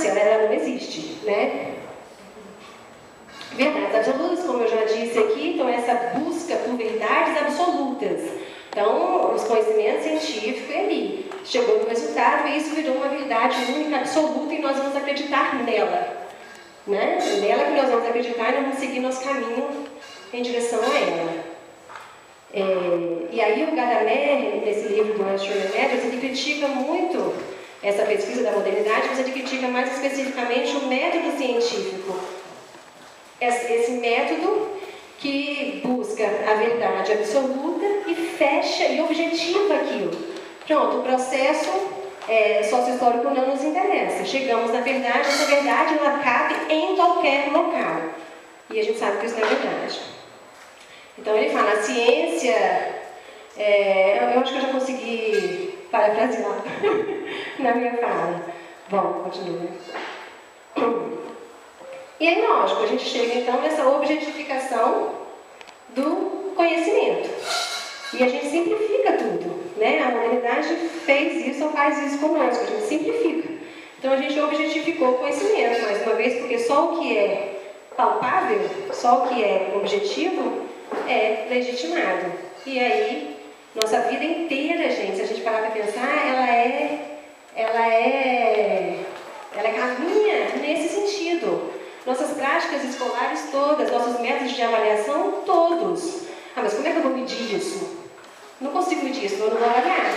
ela não existe, né? Verdades absolutas, como eu já disse aqui, então essa busca por verdades absolutas. Então, os conhecimentos científicos ali chegou no resultado e isso virou uma verdade única, absoluta, e nós vamos acreditar nela. Né? Nela que nós vamos acreditar e nós vamos seguir nosso caminho em direção a ela. E aí o Gadamer, nesse livro do Astronomy Matters, ele critica muito essa pesquisa da modernidade, mas ele critica mais especificamente o método científico. Esse método que busca a verdade absoluta e fecha e objetiva aquilo. Pronto, o processo sócio-histórico não nos interessa. Chegamos na verdade, essa verdade ela cabe em qualquer local. E a gente sabe que isso não é verdade. Então ele fala, a ciência, eu acho que eu já consegui parafrasear na minha fala. Bom, continua. E aí, lógico, a gente chega então nessa objetificação do conhecimento. E a gente simplifica tudo, né? A modernidade fez isso ou faz isso conosco, a gente simplifica. Então a gente objetificou o conhecimento, mais uma vez, porque só o que é palpável, só o que é objetivo, é legitimado. E aí, nossa vida inteira, gente, se a gente parar para pensar, ela caminha nesse sentido. Nossas práticas escolares todas, nossos métodos de avaliação todos. Ah, mas como é que eu vou medir isso? Não consigo medir isso, eu não vou avaliar.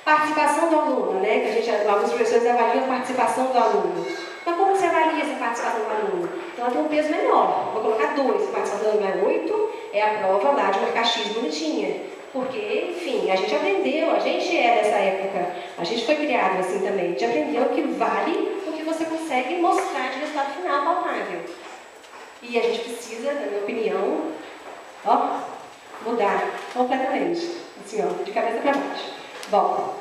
Participação do aluno, né? Que alguns professores avaliam a participação do aluno. Mas como você avalia essa participação do aluno? Então ela tem um peso menor. Vou colocar 2, a participação do aluno é 8, é a prova lá de marcar X bonitinha. Porque, enfim, a gente aprendeu, a gente é dessa época, a gente foi criado assim também, a gente aprendeu que vale o que você consegue mostrar de resultado final palpável. E a gente precisa, na minha opinião, mudar completamente, assim, de cabeça para baixo. Bom,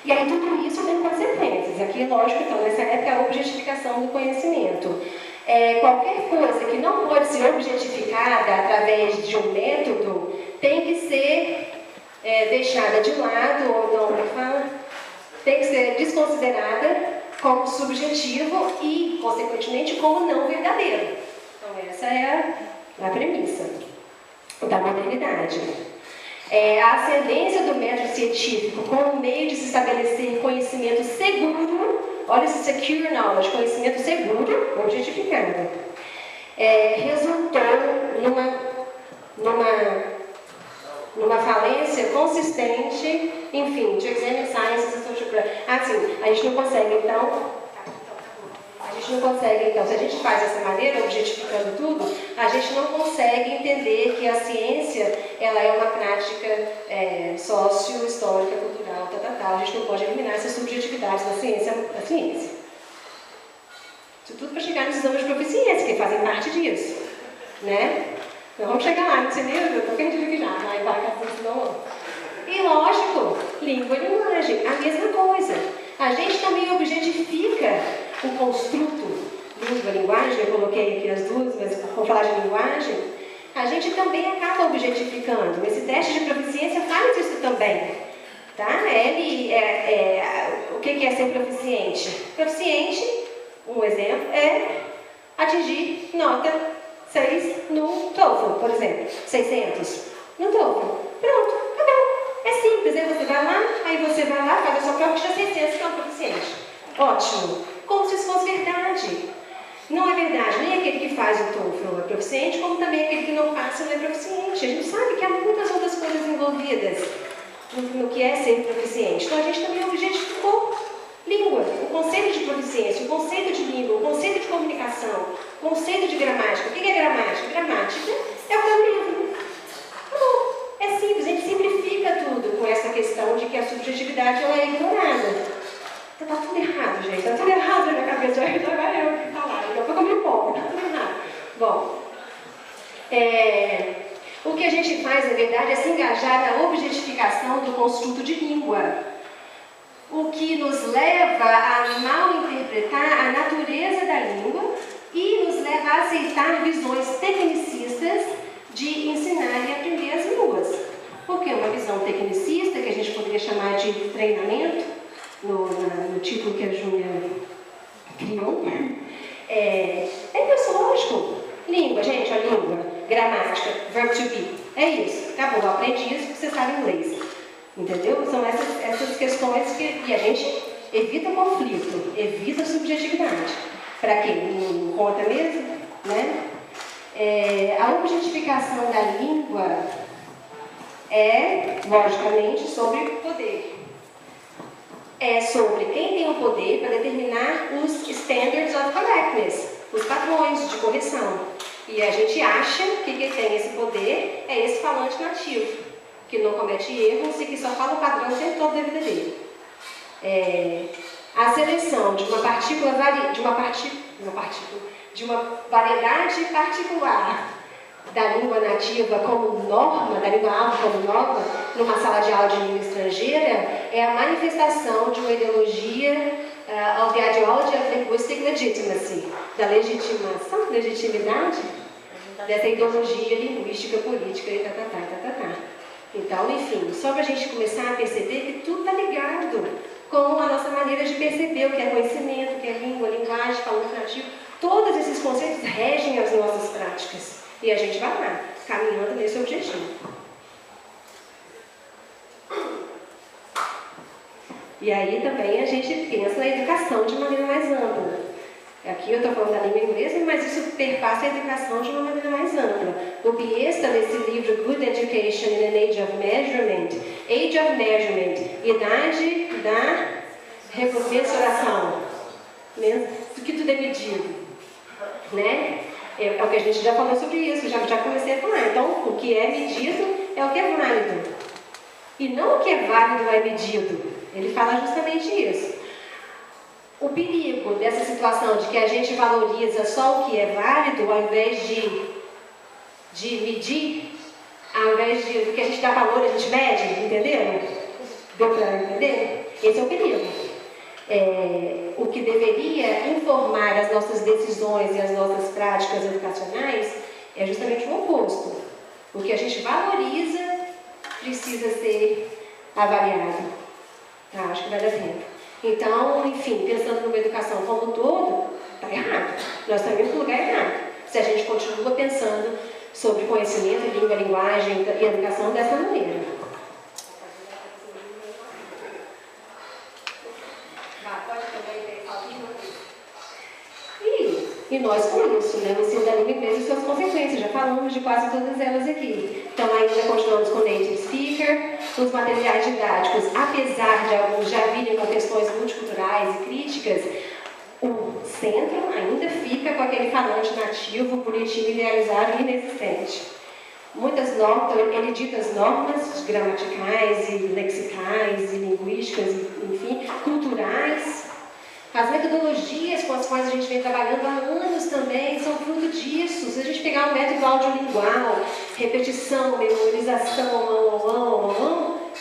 e aí tudo isso tem consequências. Aqui, lógico, então, nessa época, a objetificação do conhecimento. Qualquer coisa que não pode ser objetificada através de um método tem que ser deixada de lado, ou não, tem que ser desconsiderada como subjetivo e, consequentemente, como não verdadeiro. Então, essa é a premissa da modernidade. A ascendência do método científico como meio de se estabelecer conhecimento seguro, olha esse secure knowledge, conhecimento seguro, objetificado, resultou numa falência consistente, enfim, de examine sciences and social practice. Assim, a gente não consegue, então, se a gente faz dessa maneira, objetificando tudo, a gente não consegue entender que a ciência, ela é uma prática sócio-histórica, cultural, tal. A gente não pode eliminar essas subjetividades da ciência. Isso tudo para chegar nos exames de proficiência, que fazem parte disso, né? Então vamos chegar lá, nesse nível, eu estou perdido aqui já, vai não. E lógico, língua e linguagem, a mesma coisa. A gente também objetifica o construto língua e linguagem, eu coloquei aqui as duas, mas vou falar de linguagem, a gente também acaba objetificando. Esse teste de proficiência faz isso também. Tá? O que é ser proficiente? Proficiente, um exemplo, é atingir nota 6 no TOEFL, por exemplo, 600 no TOEFL. Pronto, acabou. É simples, aí você vai lá, faz a sua prova, tira 600, que é um proficiente. Ótimo. Como se isso fosse verdade. Não é verdade, nem aquele que faz o TOEFL é proficiente, como também aquele que não passa não é proficiente. A gente sabe que há muitas outras coisas envolvidas no que é ser proficiente. Então a gente também objetificou língua, o conceito de proficiência, o conceito de língua, o conceito de comunicação, o conceito de gramática. O que é gramática? Gramática é o que é o livro. Acabou. É simples, a gente simplifica tudo com essa questão de que a subjetividade ela é ignorada. Tá tudo errado, gente. Tá tudo errado na minha cabeça. Agora eu que falar. Daqui a pouco eu me empolgo. Tá tudo errado. Bom, o que a gente faz, na verdade, é se engajar na objetificação do construto de língua. O que nos leva a mal interpretar a natureza da língua e nos leva a aceitar visões tecnicistas de ensinar e aprender as línguas. Porque uma visão tecnicista, que a gente poderia chamar de treinamento, no título que a Júlia criam. É isso, lógico. Língua, gente, a língua, gramática, verb to be. É isso. Acabou, aprendi isso porque você sabe inglês. Entendeu? São essas questões que a gente evita conflito, evita subjetividade. Para quê? Não conta mesmo? Né? A objetificação da língua é, logicamente, sobre poder. É sobre quem tem o poder para determinar os standards of correctness, os padrões de correção. E a gente acha que quem tem esse poder é esse falante nativo, que não comete erros e que só fala o padrão o tempo todo da vida dele. A seleção de uma variedade particular da língua nativa como norma, da língua alta como norma, numa sala de aula de língua estrangeira, é a manifestação de uma ideologia of the ideology of linguistic legitimacy, da legitimidade dessa ideologia linguística, política e Então, enfim, só para a gente começar a perceber que tudo está ligado com a nossa maneira de perceber o que é conhecimento, o que é língua, linguagem, falante nativo. Todos esses conceitos regem as nossas práticas. E a gente vai lá, caminhando nesse objetivo. E aí também a gente pensa na educação de maneira mais ampla. Aqui eu estou falando da língua inglesa, mas isso perpassa a educação de uma maneira mais ampla. O Biesta, nesse livro Good Education in an Age of Measurement, idade da mensuração, do que tudo é medido, né? É o que a gente já falou sobre isso, já comecei a falar. Então, o que é medido é o que é válido. E não o que é válido é medido. Ele fala justamente isso. O perigo dessa situação de que a gente valoriza só o que é válido, ao invés de medir, ao invés do que a gente dá valor, a gente mede, entendeu? Deu para entender? Esse é o perigo. O que deveria informar as nossas decisões e as nossas práticas educacionais é justamente o oposto. O que a gente valoriza precisa ser avaliado. Tá? Acho que vai dar tempo. Então, enfim, pensando numa educação como um todo, está errado. Nós estamos indo para o lugar errado. Se a gente continua pensando sobre conhecimento, língua, linguagem e educação dessa maneira. E nós com isso, né? O ensino da língua inglesa e suas consequências. Já falamos de quase todas elas aqui. Então, ainda continuamos com native speaker. Os materiais didáticos, apesar de alguns já virem com questões multiculturais e críticas, o centro ainda fica com aquele falante nativo, bonitinho, idealizado e inexistente. Muitas normas, ele dita as normas gramaticais e lexicais e linguísticas, enfim, culturais. As metodologias com as quais a gente vem trabalhando há anos também são fruto disso. Se a gente pegar o método audiolingual, repetição, memorização,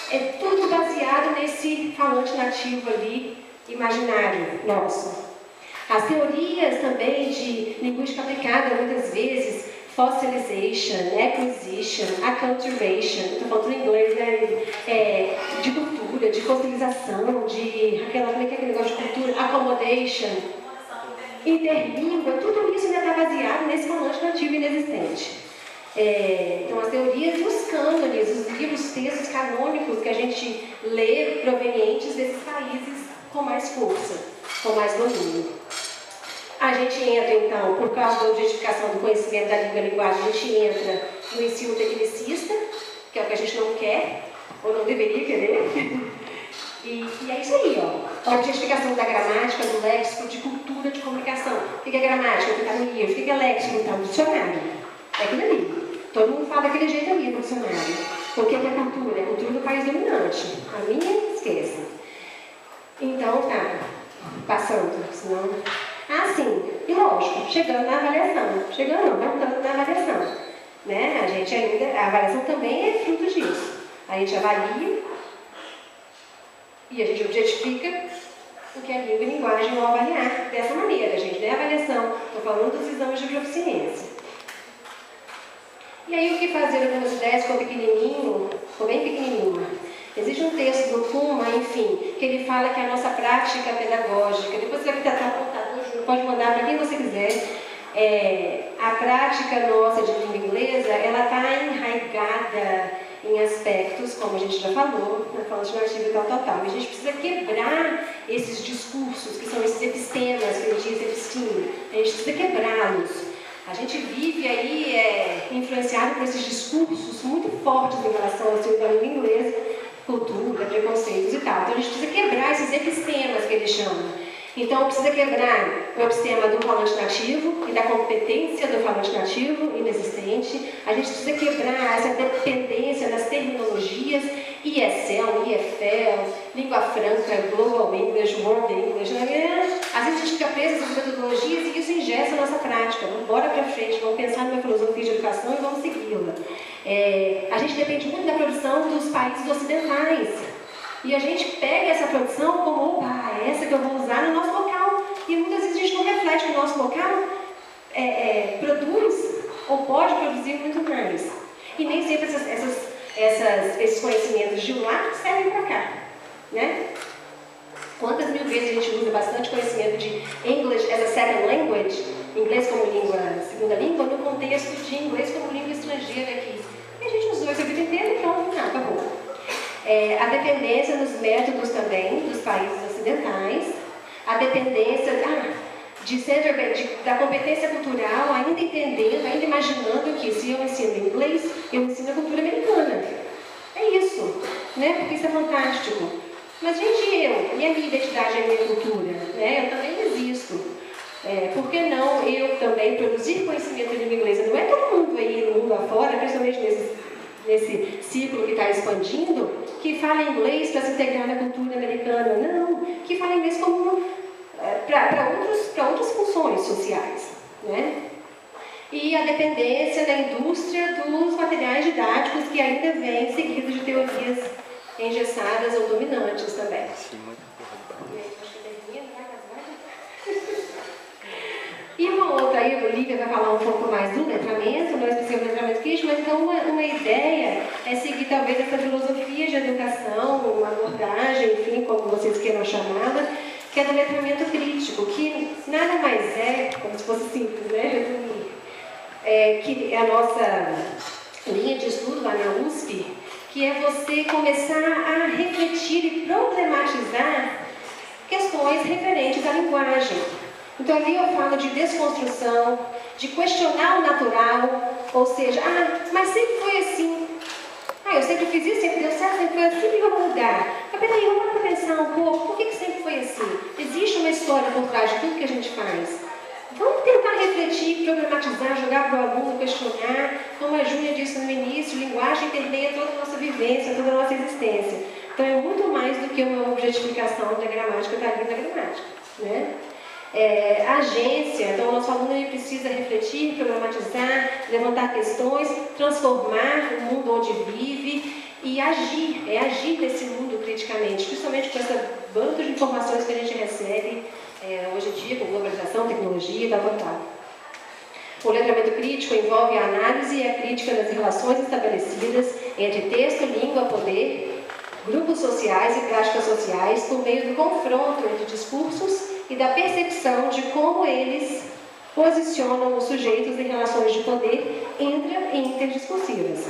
é tudo baseado nesse falante nativo ali, imaginário nosso. As teorias também de linguística aplicada, muitas vezes, fossilization, acquisition, acculturation, estou falando em inglês, né? De cultura, de fossilização, como é que é aquele negócio de cultura? Accommodation, interlíngua, tudo isso ainda está baseado nesse falante nativo inexistente. Então, as teorias e os cânones, os livros, textos canônicos que a gente lê provenientes desses países com mais força, com mais domínio. A gente entra, então, por causa da objetificação do conhecimento da língua e linguagem, a gente entra no ensino tecnicista, que é o que a gente não quer, ou não deveria querer. E é isso aí, ó. A objetificação da gramática, do léxico, de cultura de comunicação. O que é gramática? O que está no livro? O que é léxico? Está no dicionário. É aquilo ali. Todo mundo fala daquele jeito ali no dicionário. O que é cultura? É a cultura do país dominante. A minha, esquece. Então, tá. Passando, senão... sim. E lógico, chegando na avaliação. Voltando na avaliação. Né? A avaliação também é fruto disso. A gente avalia e a gente objetifica o que é língua e linguagem ao avaliar dessa maneira, gente. Não é avaliação, estou falando dos exames de proficiência. E aí o que fazer com as ideias ficou pequenininho, ficou bem pequenininho. Existe um texto do Kuma, enfim, que ele fala que a nossa prática pedagógica, depois você vai tentar apontar pode mandar para quem você quiser. A prática nossa de língua inglesa, ela está enraigada em aspectos, como a gente já falou, na fala nativa e tal. E a gente precisa quebrar esses discursos, que são esses epistemas, que a gente diz episteme. A gente precisa quebrá-los. A gente vive aí influenciado por esses discursos muito fortes em relação ao estudo da língua inglesa, cultura, preconceitos e tal. Então a gente precisa quebrar esses epistemas que eles chamam. Então precisa quebrar o epistema do falante nativo e da competência do falante nativo inexistente. A gente precisa quebrar essa dependência das terminologias, ESL, EFL, língua franca, Global English, World English. Às vezes a gente fica preso nessas metodologias e isso ingessa a nossa prática. Vamos embora para frente, vamos pensar numa filosofia de educação e vamos segui-la. A gente depende muito da produção dos países ocidentais. E a gente pega essa produção como, opa, é essa que eu vou usar no nosso local. E muitas vezes a gente não reflete que o nosso local produz ou pode produzir muito mais. E nem sempre esses conhecimentos de lá servem para cá, né? Quantas mil vezes a gente usa bastante conhecimento de English as a second language, inglês como segunda língua, no contexto de inglês como língua estrangeira aqui. E a gente usou isso a vida inteira e pronto, acabou. A dependência nos métodos também dos países ocidentais, a dependência da competência cultural, ainda entendendo, ainda imaginando que se eu ensino inglês, eu ensino a cultura americana. É isso, né? Porque isso é fantástico. Mas, gente, e a minha identidade, a minha cultura, né? Eu também existo. Por que não eu também produzir conhecimento de língua inglesa? Não é todo mundo aí no mundo afora, principalmente nesse ciclo que está expandindo, que fala inglês para se integrar na cultura americana. Não, que fala inglês como para outras funções sociais, né? E a dependência da indústria dos materiais didáticos que ainda vem seguido de teorias engessadas ou dominantes também. E uma outra, aí a Olivia vai falar um pouco mais do letramento, nós precisamos do letramento crítico, mas então uma ideia é seguir talvez essa filosofia de educação, uma abordagem, enfim, como vocês queiram chamá-la, que é do letramento crítico, que nada mais é, como se fosse simples, né, que é a nossa linha de estudo lá na USP, que é você começar a refletir e problematizar questões referentes à linguagem. Então ali eu falo de desconstrução, de questionar o natural, ou seja, mas sempre foi assim. Eu sempre fiz isso, sempre deu certo, sempre foi assim, por que eu vou mudar? Mas peraí, vamos para pensar um pouco, por que sempre foi assim? Existe uma história por trás de tudo que a gente faz. Vamos tentar refletir, problematizar, jogar para o aluno, questionar, como a Júlia disse no início, linguagem permeia toda a nossa vivência, toda a nossa existência. Então é muito mais do que uma objetificação da gramática, da linha da gramática, né? Agência, então o nosso aluno ele precisa refletir, problematizar, levantar questões, transformar o mundo onde vive e agir, agir nesse mundo criticamente, principalmente com essa banda de informações que a gente recebe hoje em dia, com globalização, tecnologia e tal. O letramento crítico envolve a análise e a crítica das relações estabelecidas entre texto, língua, poder, grupos sociais e práticas sociais por meio do confronto entre discursos e da percepção de como eles posicionam os sujeitos em relações de poder intra- e interdiscursivas.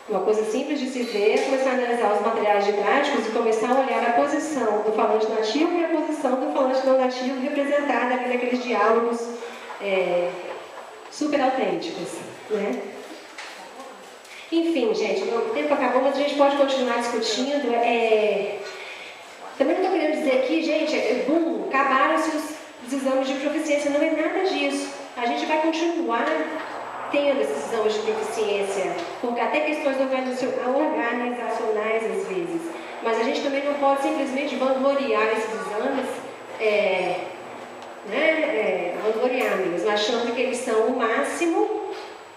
Uma coisa simples de se ver é começar a analisar os materiais didáticos e começar a olhar a posição do falante nativo e a posição do falante não nativo representada ali naqueles diálogos super autênticos, né? Enfim, gente, o tempo acabou, mas a gente pode continuar discutindo. Também não estou querendo dizer aqui, gente, acabaram-se os exames de proficiência, não é nada disso. A gente vai continuar tendo esses exames de proficiência, porque até questões organizacionais às vezes. Mas a gente também não pode simplesmente vangloriar esses exames, vangloriar mesmo, achando que eles são o máximo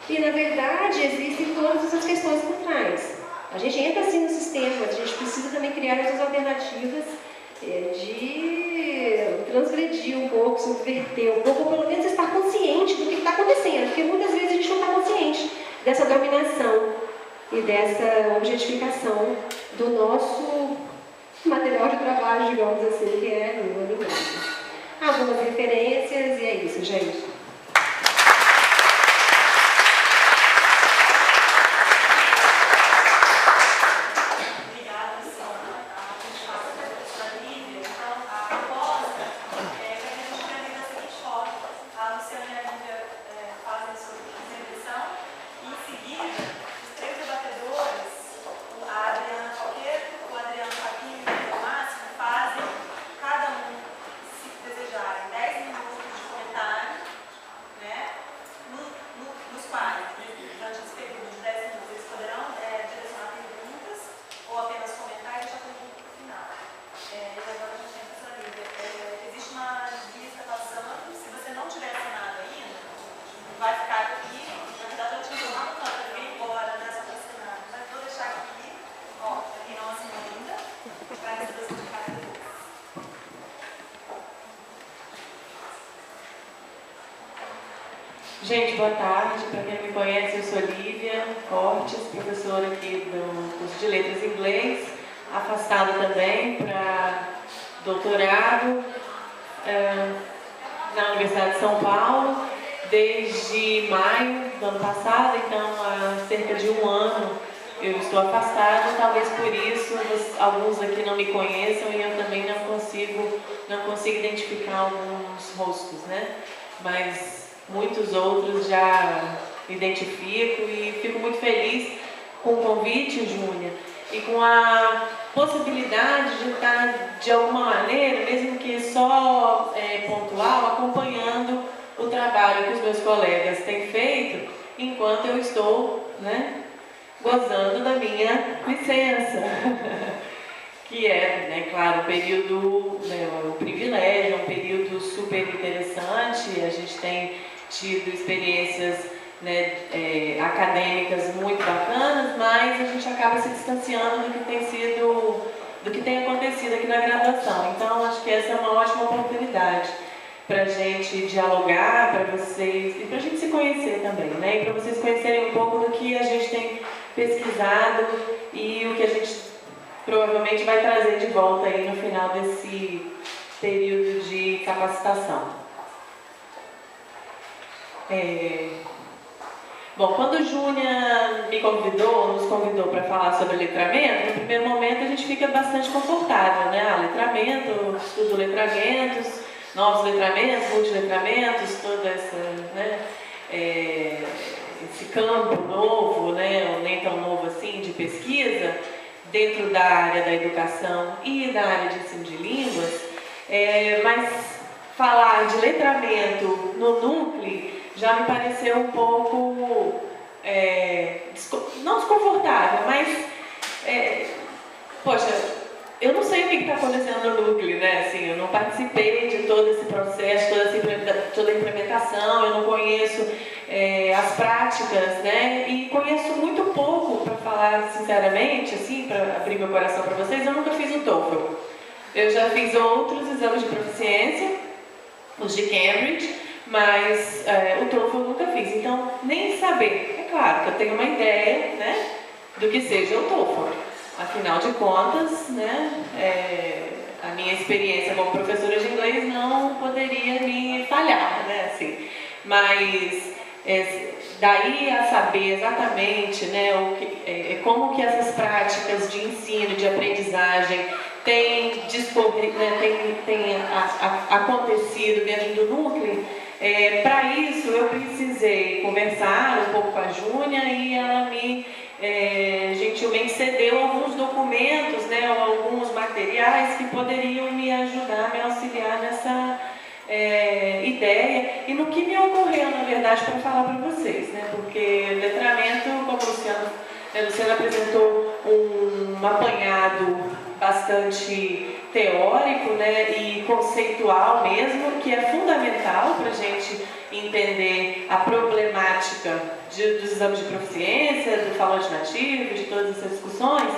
e, na verdade, existem todas essas questões por trás. A gente entra assim no sistema, mas a gente precisa também criar essas alternativas de transgredir um pouco, subverter um pouco, ou pelo menos estar consciente do que está acontecendo, porque muitas vezes a gente não está consciente dessa dominação e dessa objetificação do nosso material de trabalho, digamos assim, que é a linguagem. algumas referências, e é isso, gente. Gente, boa tarde. Para quem não me conhece, eu sou Lívia Cortes, professora aqui do curso de Letras em Inglês, afastada também para doutorado na Universidade de São Paulo, desde maio do ano passado, então há cerca de um ano eu estou afastada, talvez por isso alguns aqui não me conheçam e eu também não consigo identificar alguns rostos, né? Mas muitos outros já identifico e fico muito feliz com o convite, Júnia, e com a possibilidade de estar, de alguma maneira, mesmo que só pontual, acompanhando o trabalho que os meus colegas têm feito enquanto eu estou, né, gozando da minha licença. Que é, claro, um período, o privilégio, é um período super interessante. A gente tem tido experiências, acadêmicas muito bacanas, mas a gente acaba se distanciando do que tem acontecido aqui na graduação. Então, acho que essa é uma ótima oportunidade para a gente dialogar, para vocês, e para a gente se conhecer também, né? E para vocês conhecerem um pouco do que a gente tem pesquisado e o que a gente provavelmente vai trazer de volta aí no final desse período de capacitação. Bom, quando o Júnia nos convidou para falar sobre letramento, no primeiro momento a gente fica bastante confortável, né? Letramento, estudo letramentos, novos letramentos, multiletramentos, toda essa, esse campo novo, ou nem tão novo assim, de pesquisa, dentro da área da educação e da área de ensino de línguas, mas falar de letramento no núcleo já me pareceu um pouco, não desconfortável, mas, poxa, eu não sei o que está acontecendo no núcleo, né? Assim, eu não participei de todo esse processo, toda a implementação, eu não conheço as práticas, né? E conheço muito pouco, para falar sinceramente, assim, para abrir meu coração para vocês, eu nunca fiz o TOEFL. Eu já fiz outros exames de proficiência, os de Cambridge, mas o TOEFL eu nunca fiz, então nem saber. É claro que eu tenho uma ideia, né, do que seja o TOEFL. Afinal de contas, a minha experiência como professora de inglês não poderia me falhar, né, assim. Mas daí a saber exatamente, como que essas práticas de ensino, de aprendizagem têm acontecido dentro do núcleo. Para isso eu precisei conversar um pouco com a Júnia e ela me gentilmente cedeu alguns documentos, ou alguns materiais que poderiam me ajudar, me auxiliar nessa ideia e no que me ocorreu, na verdade, para falar para vocês, porque letramento, como o Luciano apresentou um apanhado bastante teórico, e conceitual mesmo, que é fundamental para a gente entender a problemática dos exames de proficiência, do falante nativo, de todas essas discussões,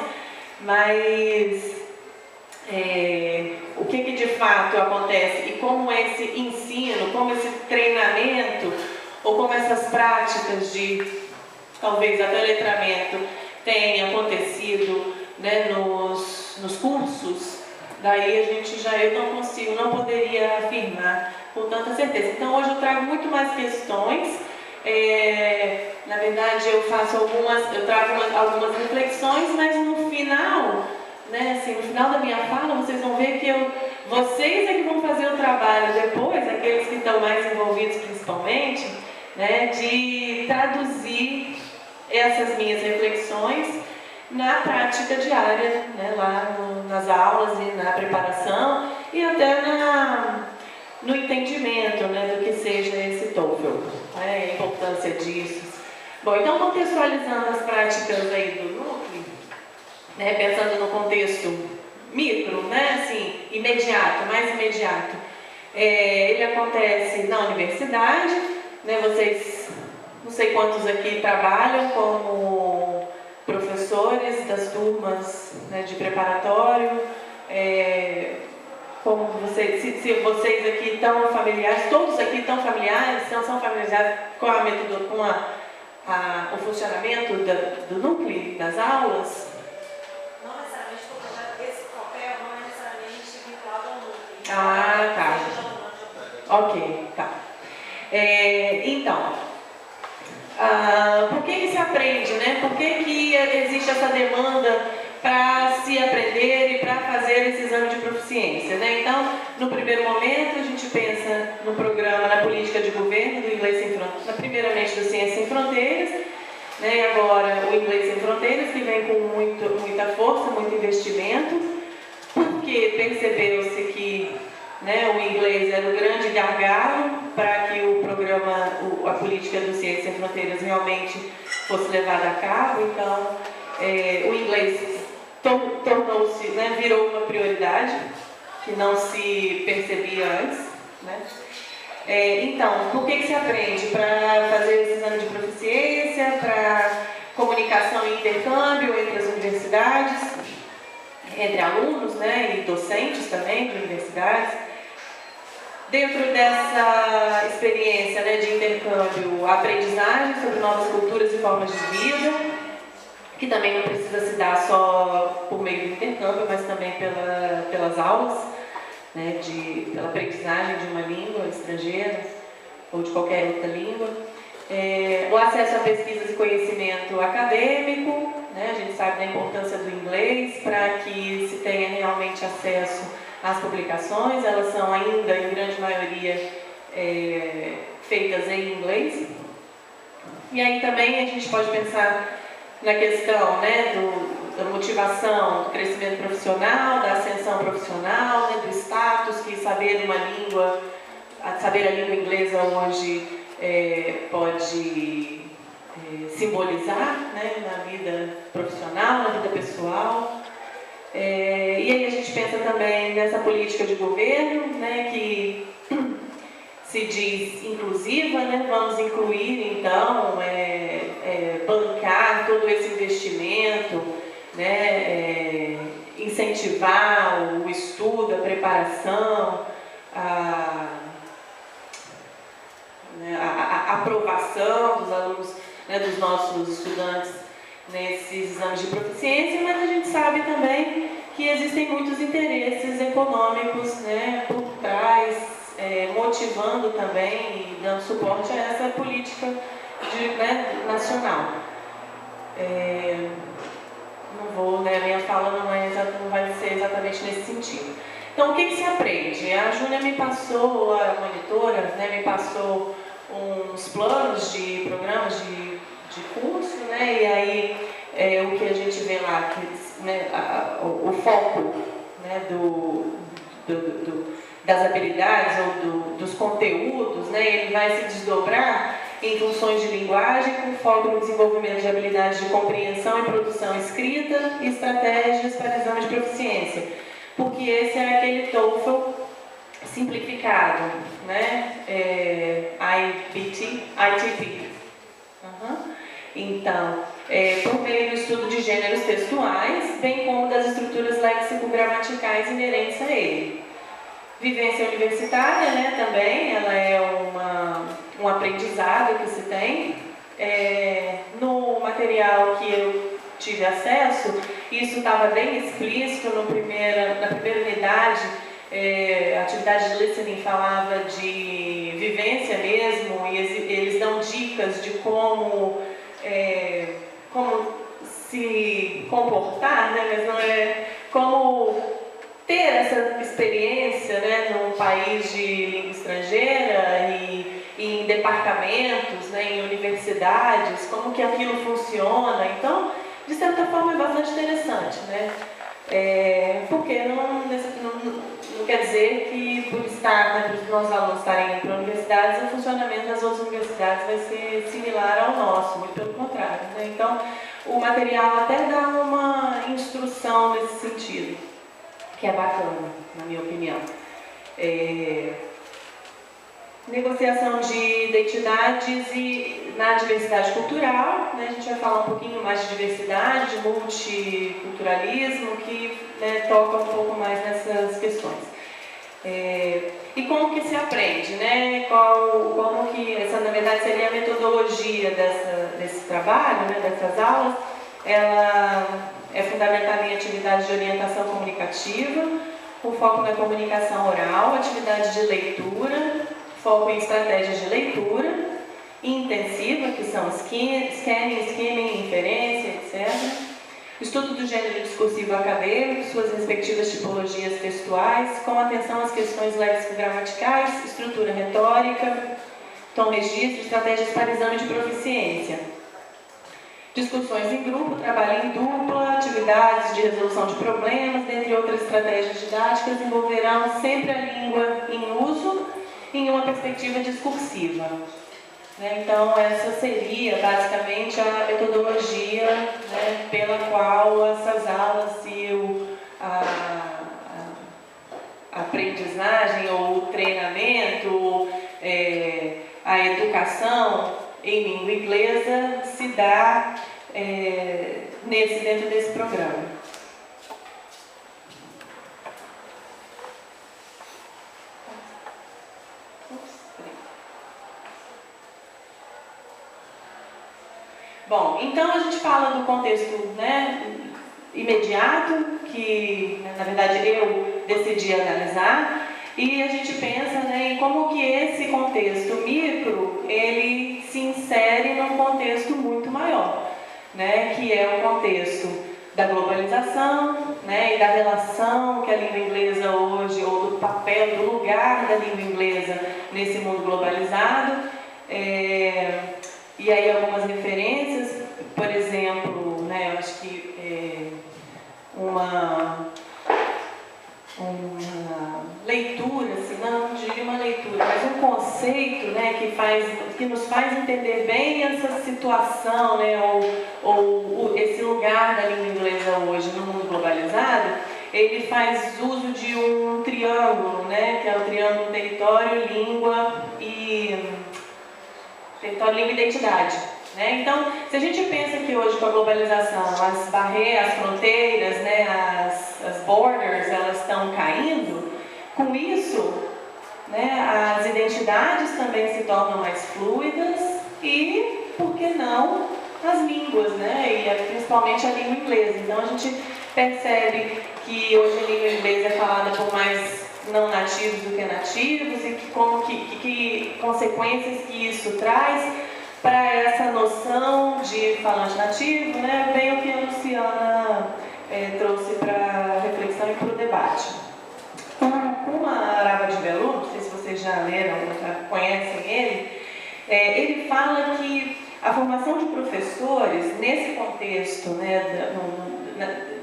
mas o que de fato acontece e como esse ensino, como esse treinamento, ou como essas práticas de, talvez, até letramento, têm acontecido nos cursos Daí eu não poderia afirmar com tanta certeza. Então hoje eu trago muito mais questões. Na verdade eu trago algumas reflexões, mas no final, né, assim, no final da minha fala, vocês vão ver que vocês é que vão fazer o trabalho depois, aqueles que estão mais envolvidos principalmente, né, de traduzir essas minhas reflexões na prática diária, né, lá nas aulas e na preparação e até no entendimento, né, do que seja esse TOEFL, né, a importância disso. Bom, então contextualizando as práticas aí do núcleo, né, pensando no contexto micro, né, assim, imediato, mais imediato, ele acontece na universidade, né, vocês, não sei quantos aqui trabalham como professores das turmas, né, de preparatório, como vocês, se vocês aqui estão familiares, todos aqui estão familiares, são familiarizados com a metodologia, com o funcionamento do núcleo das aulas? Não necessariamente, porque esse papel não é necessariamente vinculado ao núcleo. Ah, tá. Ok, tá. Então, por que se aprende, né? Por que existe essa demanda para se aprender e para fazer esse exame de proficiência, né? Então, no primeiro momento, a gente pensa no programa, na política de governo do Inglês Sem Fronteiras, primeiramente do Ciência Sem Fronteiras, né? E agora o Inglês Sem Fronteiras, que vem com muita força, muito investimento, porque percebeu-se que, né, o inglês era o grande gargalo para que o programa, a política do Ciência Sem Fronteiras realmente fosse levada a cabo. Então, o inglês tornou-se, né, virou uma prioridade que não se percebia antes, né? Então, por que se aprende? Para fazer esse exame de proficiência, para comunicação e intercâmbio entre as universidades, entre alunos, né, e docentes também de universidades. Dentro dessa experiência, né, de intercâmbio, a aprendizagem sobre novas culturas e formas de vida, que também não precisa se dar só por meio do intercâmbio, mas também pelas aulas, né, pela aprendizagem de uma língua estrangeira ou de qualquer outra língua. O acesso a pesquisas e conhecimento acadêmico, né, a gente sabe da importância do inglês para que se tenha realmente acesso às publicações. Elas são ainda, em grande maioria, feitas em inglês. E aí também a gente pode pensar na questão, né, da motivação, do crescimento profissional, da ascensão profissional, né, do status que saber uma língua, saber a língua inglesa hoje pode simbolizar, né, na vida profissional, na vida pessoal. E aí a gente pensa também nessa política de governo, né, que se diz inclusiva, né? Vamos incluir então, bancar todo esse investimento, né? Incentivar o estudo, a preparação, a aprovação dos alunos, né, dos nossos estudantes nesses exames de proficiência, mas a gente sabe também que existem muitos interesses econômicos, né, por trás, motivando também e dando suporte a essa política nacional. A minha fala não vai ser exatamente nesse sentido. Então, o que se aprende? A Júlia me passou, a monitora, né, me passou uns planos de programas de curso, né, e aí o que a gente vê lá, que, né, o foco, né, das habilidades ou dos conteúdos, né, ele vai se desdobrar em funções de linguagem com foco no desenvolvimento de habilidades de compreensão e produção escrita e estratégias para exame de proficiência, porque esse é aquele TOEFL simplificado, né, ITP. Então, por meio do estudo de gêneros textuais, bem como das estruturas léxico-gramaticais inerentes a ele. Vivência universitária, né, também, ela é um aprendizado que se tem. No material que eu tive acesso, isso estava bem explícito na primeira unidade. A atividade de listening falava de vivência mesmo, e eles dão dicas de como se comportar, né? Mas não é como ter essa experiência, né, num país de língua estrangeira e em departamentos, né, em universidades, como que aquilo funciona. Então, de certa forma, é bastante interessante, né? Porque não quer dizer que por estar, né, para os nossos alunos estarem indo para universidades, o funcionamento das outras universidades vai ser similar ao nosso, muito pelo contrário, né? Então, o material até dá uma instrução nesse sentido, que é bacana, na minha opinião. Negociação de identidades e na diversidade cultural, né, a gente vai falar um pouquinho mais de diversidade, de multiculturalismo, que, né, toca um pouco mais nessas questões. E como que se aprende, né? Como que essa, na verdade, seria a metodologia desse trabalho, né, dessas aulas. Ela é fundamentada em atividades de orientação comunicativa, com foco na comunicação oral, atividades de leitura, foco em estratégias de leitura intensiva, que são scanning, skimming, inferência, etc. Estudo do gênero discursivo acadêmico, suas respectivas tipologias textuais, com atenção às questões léxico-gramaticais, estrutura retórica, tom-registro, estratégias para exame de proficiência. Discussões em grupo, trabalho em dupla, atividades de resolução de problemas, dentre outras estratégias didáticas, envolverão sempre a língua em uso em uma perspectiva discursiva. Então, essa seria basicamente a metodologia, né, pela qual essas aulas e a aprendizagem ou o treinamento, a educação em língua inglesa se dá dentro desse programa. Bom, então a gente fala do contexto, né, imediato, que na verdade eu decidi analisar, e a gente pensa, né, em como que esse contexto micro, ele se insere num contexto muito maior, né, que é o contexto da globalização, né, e da relação que a língua inglesa hoje, ou do papel, do lugar da língua inglesa nesse mundo globalizado. E aí algumas referências, por exemplo, né, eu acho que uma leitura, assim, não diria uma leitura, mas um conceito, né, que nos faz entender bem essa situação, né, ou esse lugar da língua inglesa hoje no mundo globalizado. Ele faz uso de um triângulo, né, que é o triângulo território, língua e identidade. Né? Então, se a gente pensa que hoje com a globalização as barreiras, as fronteiras, né, as borders, elas estão caindo, com isso, né, as identidades também se tornam mais fluidas e, por que não, as línguas, né, e principalmente a língua inglesa. Então, a gente percebe que hoje a língua inglesa é falada por mais não nativos do que nativos e que consequências que isso traz para essa noção de falante nativo, né, bem o que a Luciana trouxe para a reflexão e para o debate. Com a Arava de Veludo, não sei se vocês já leram, já conhecem ele fala que a formação de professores, nesse contexto, né,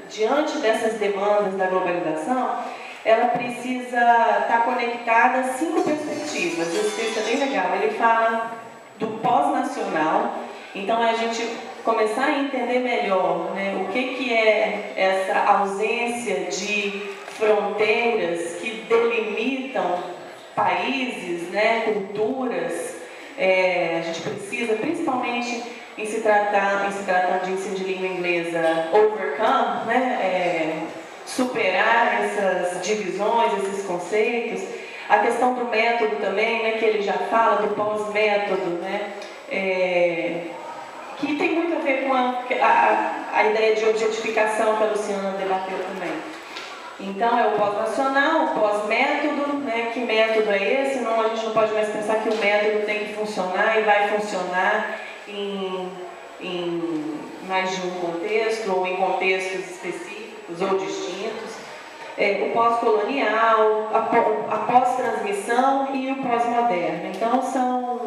diante dessas demandas da globalização, ela precisa estar conectada a 5 perspectivas. Esse texto é bem legal. Ele fala do pós-nacional, então a gente começar a entender melhor, né, o que é essa ausência de fronteiras que delimitam países, né, culturas. A gente precisa, principalmente em se tratando de ensino de língua inglesa, overcome, né, superar essas divisões, esses conceitos. A questão do método também, né, que ele já fala, do pós-método, né, que tem muito a ver com a ideia de objetificação que a Luciana debateu também. Então, é o pós-nacional, o pós-método, né? Que método é esse? Não, a gente não pode mais pensar que o método tem que funcionar e vai funcionar em mais de um contexto, ou em contextos específicos ou distintos. O pós-colonial, a pós-transmissão e o pós-moderno. Então, são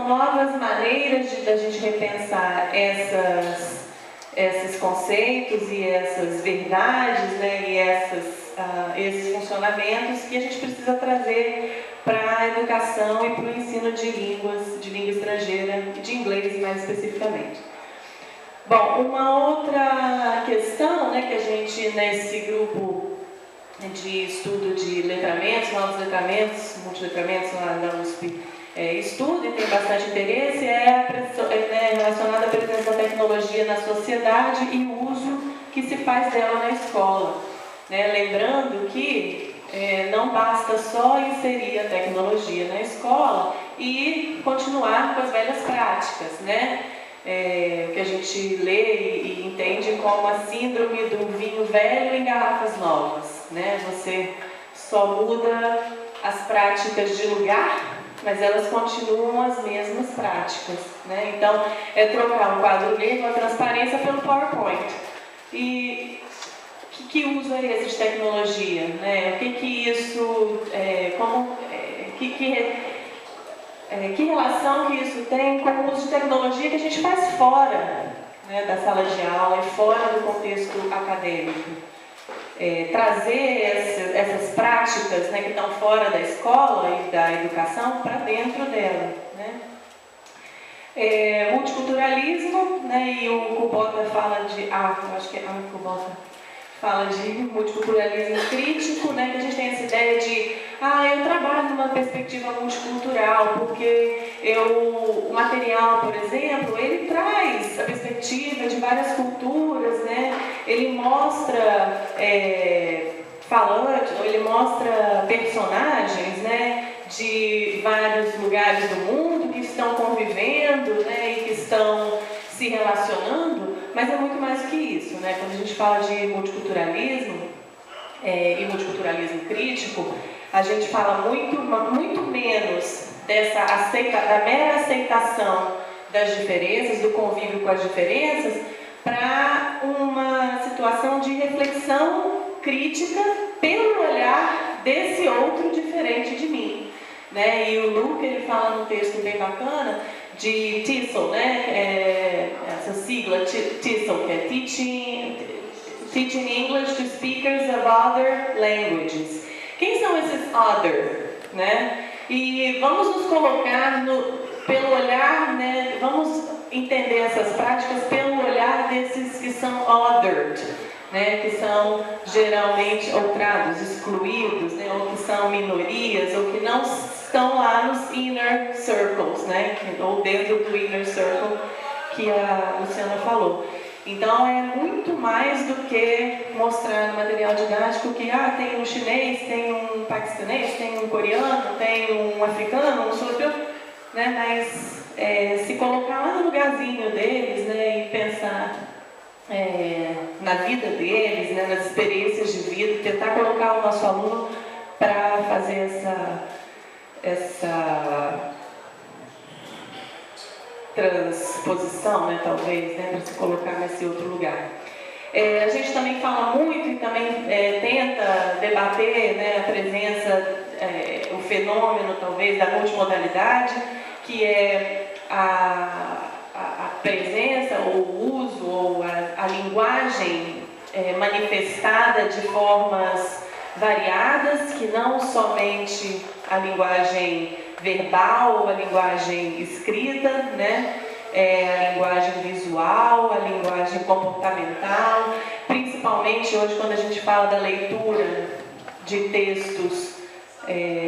novas maneiras da gente repensar esses conceitos e essas verdades, né, e esses funcionamentos que a gente precisa trazer para a educação e para o ensino de língua estrangeira e de inglês mais especificamente. Bom, uma outra questão, né, que a gente nesse grupo de estudo de letramentos, novos letramentos, multiletramentos lá da USP, estuda e tem bastante interesse, relacionada à presença da tecnologia na sociedade e o uso que se faz dela na escola. Né? Lembrando que não basta só inserir a tecnologia na escola e continuar com as velhas práticas, né? Que a gente lê e entende como a síndrome do vinho velho em garrafas novas. Né? Você só muda as práticas de lugar, mas elas continuam as mesmas práticas. Né? Então, é trocar um quadro negro, a transparência pelo PowerPoint. E que uso é esse de tecnologia? Né? O que isso... que relação que isso tem com o uso de tecnologia que a gente faz fora, né, da sala de aula e fora do contexto acadêmico? Trazer essas práticas, né, que estão fora da escola e da educação para dentro dela. Né? Multiculturalismo, né, e o Kubota fala de... eu acho que é o Kubota fala de multiculturalismo crítico, né, que a gente tem essa ideia de eu trabalho numa perspectiva multicultural, porque o material, por exemplo, ele traz a perspectiva de várias culturas, né, ele mostra falantes, ele mostra personagens, né, de vários lugares do mundo que estão convivendo, né, e que estão se relacionando, mas é muito mais do que isso, né? Quando a gente fala de multiculturalismo e multiculturalismo crítico, a gente fala muito menos da mera aceitação das diferenças, do convívio com as diferenças, para uma situação de reflexão crítica pelo olhar desse outro diferente de mim. Né? E o Luke, ele fala num texto bem bacana de TESOL, né? Essa sigla TESOL, que é Teaching English to Speakers of Other Languages. Quem são esses other? Né? E vamos nos colocar pelo olhar, né? Vamos entender essas práticas pelo olhar desses que são othered, né? Que são geralmente outrados, excluídos, né? Ou que são minorias, ou que não estão lá nos inner circles, né? Ou dentro do inner circle que a Luciana falou. Então é muito mais do que mostrar no material didático que tem um chinês, tem um paquistanês, tem um coreano, tem um africano, um sul-africano, né? Mas se colocar lá no lugarzinho deles, né? E pensar na vida deles, né? Nas experiências de vida, tentar colocar o nosso aluno para fazer essa transposição, né, talvez, né, para se colocar nesse outro lugar. A gente também fala muito e também tenta debater, né, a presença, o fenômeno, talvez, da multimodalidade, que é a presença, ou o uso, ou a linguagem manifestada de formas variadas, que não somente a linguagem verbal, a linguagem escrita, né? A linguagem visual, a linguagem comportamental, principalmente hoje quando a gente fala da leitura de textos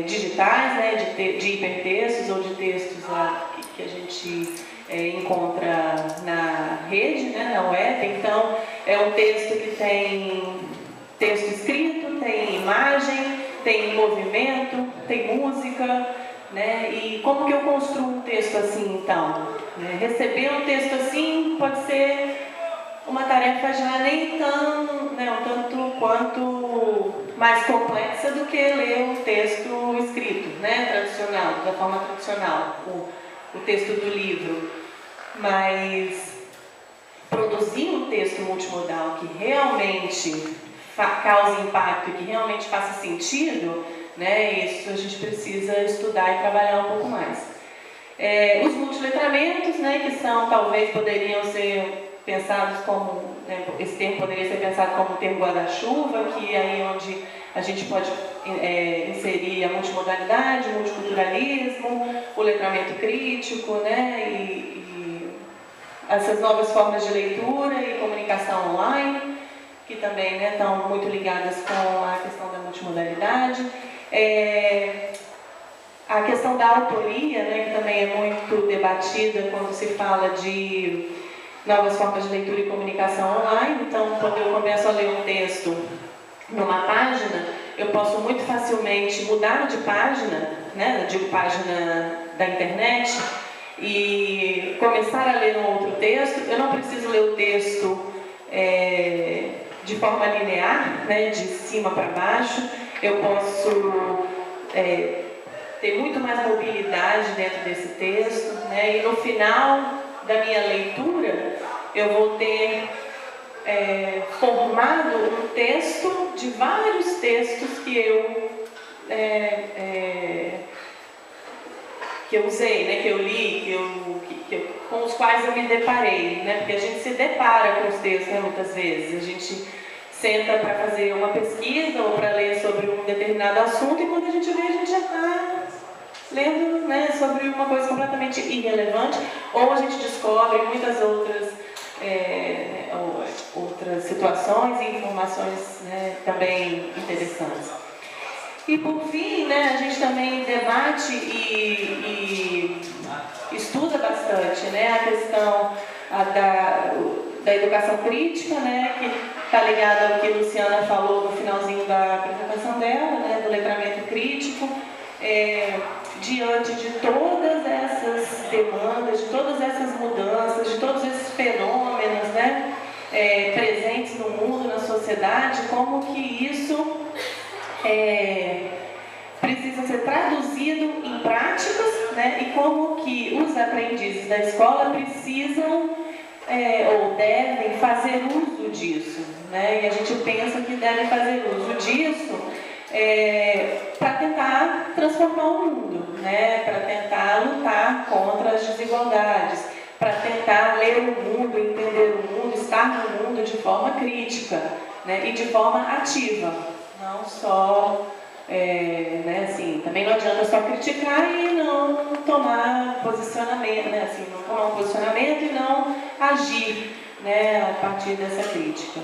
digitais, né? De hipertextos ou de textos lá que a gente encontra na rede, né? Na web. Então, é um texto que tem texto escrito, tem imagem, tem movimento, tem música, né? E como que eu construo um texto assim, então? Receber um texto assim pode ser uma tarefa já nem tão, né, um tanto quanto mais complexa do que ler um texto escrito, né, tradicional, da forma tradicional, o texto do livro. Mas produzir um texto multimodal que realmente cause impacto, que realmente faça sentido, né, isso a gente precisa estudar e trabalhar um pouco mais. Os multiletramentos, né, que são, talvez poderiam ser pensados como, né, esse termo poderia ser pensado como um termo guarda-chuva, que é aí onde a gente pode inserir a multimodalidade, o multiculturalismo, o letramento crítico, né, e essas novas formas de leitura e comunicação online, que também, né, estão muito ligadas com a questão da multimodalidade. A questão da autoria, né, que também é muito debatida quando se fala de novas formas de leitura e comunicação online. Então, quando eu começo a ler um texto numa página, eu posso muito facilmente mudar de página, né, digo página da internet, e começar a ler um outro texto. Eu não preciso ler o texto de forma linear, né, de cima para baixo. Eu posso ter muito mais mobilidade dentro desse texto, né, e no final da minha leitura eu vou ter formado um texto de vários textos que eu usei, né, que eu li, com os quais eu me deparei, né, porque a gente se depara com os textos, né, muitas vezes. A gente senta para fazer uma pesquisa ou para ler sobre um determinado assunto, e quando a gente vê, a gente já está lendo, né, sobre uma coisa completamente irrelevante, ou a gente descobre muitas outras situações e informações, né, também interessantes. E por fim, né, a gente também debate e estuda bastante, né, a questão da educação crítica, né, que está ligada ao que a Luciana falou no finalzinho da apresentação dela, né, do letramento crítico. Diante de todas essas demandas, de todas essas mudanças, de todos esses fenômenos, né, presentes no mundo, na sociedade, como que isso precisa ser traduzido em práticas, né, e como que os aprendizes da escola precisam ou devem fazer uso disso, né, e a gente pensa que devem fazer uso disso para tentar transformar o mundo, né, para tentar lutar contra as desigualdades, para tentar ler o mundo, entender o mundo, estar no mundo de forma crítica, né, e de forma ativa, não só, né, assim, também não adianta só criticar e não tomar posicionamento, né, assim, não tomar um posicionamento e não agir, né, a partir dessa crítica.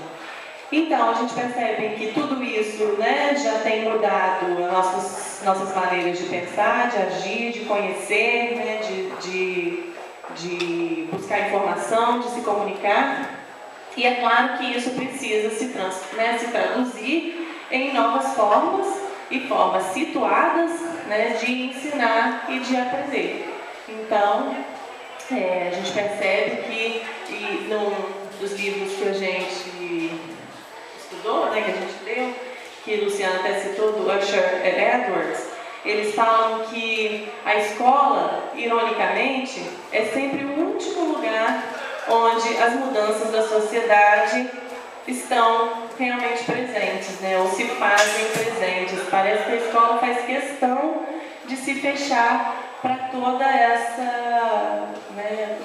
Então, a gente percebe que tudo isso, né, já tem mudado as nossas maneiras de pensar, de agir, de conhecer, né, de buscar informação, de se comunicar. E é claro que isso precisa se traduzir em novas formas e formas situadas, né, de ensinar e de aprender. Então, a gente percebe que dos livros que a gente estudou, né, que a gente leu, que Luciana até citou, do Usher e Edwards, eles falam que a escola, ironicamente, é sempre o último lugar onde as mudanças da sociedade estão realmente presentes, né, ou se fazem presentes. Parece que a escola faz questão de se fechar para toda essa, né,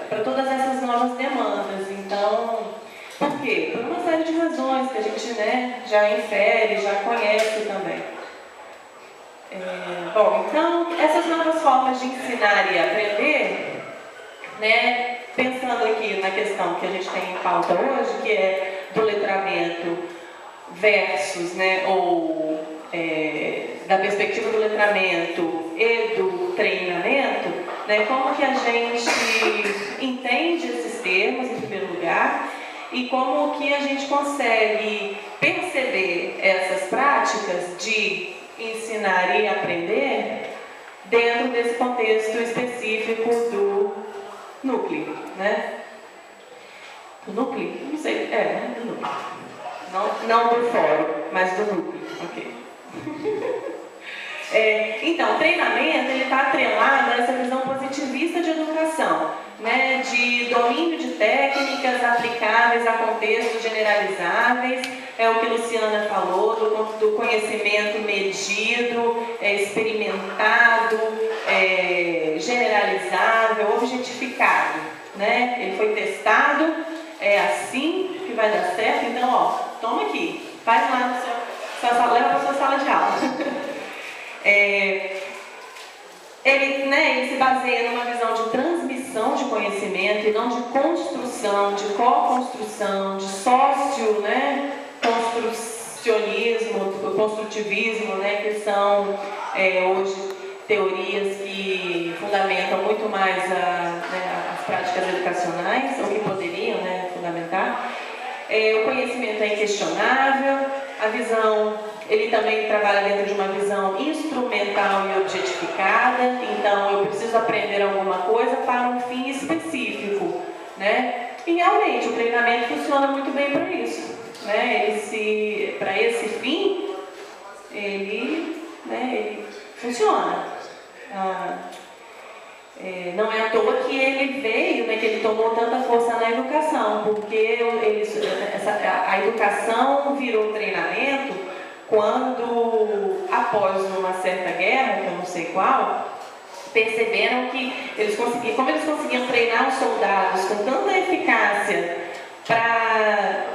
para todas essas novas demandas. Então, por quê? Por uma série de razões que a gente, né, já infere, já conhece também. Bom, então, essas novas formas de ensinar e aprender, né, pensando aqui na questão que a gente tem em pauta hoje, que é do letramento versus, né, ou da perspectiva do letramento e do treinamento, né, como que a gente entende esses termos, em primeiro lugar, e como que a gente consegue perceber essas práticas de ensinar e aprender dentro desse contexto específico do núcleo, né? Do núcleo? Não sei, né? Do núcleo. Não do fórum, mas do núcleo, ok. Então, o treinamento está atrelado a essa visão positivista de educação, né, de domínio de técnicas aplicáveis a contextos generalizáveis, é o que Luciana falou, do conhecimento medido, experimentado, generalizável, objetificado, né? Ele foi testado, é assim que vai dar certo, então, ó, toma aqui, faz lá no sua sala, leva para a sua sala de aula. Ele se baseia numa visão de transmissão de conhecimento e não de construção, de co-construção, de sócio, né, construtivismo, né, que são hoje teorias que fundamentam muito mais as práticas educacionais, ou que poderiam, né, fundamentar. O conhecimento é inquestionável, a visão, ele também trabalha dentro de uma visão instrumental e objetificada, então eu preciso aprender alguma coisa para um fim específico, né? E realmente o treinamento funciona muito bem para isso, né? Para esse fim, ele funciona. Não é à toa que ele veio, né, que ele tomou tanta força na educação, porque a educação virou treinamento quando, após uma certa guerra, que eu não sei qual, perceberam que como eles conseguiam treinar os soldados com tanta eficácia para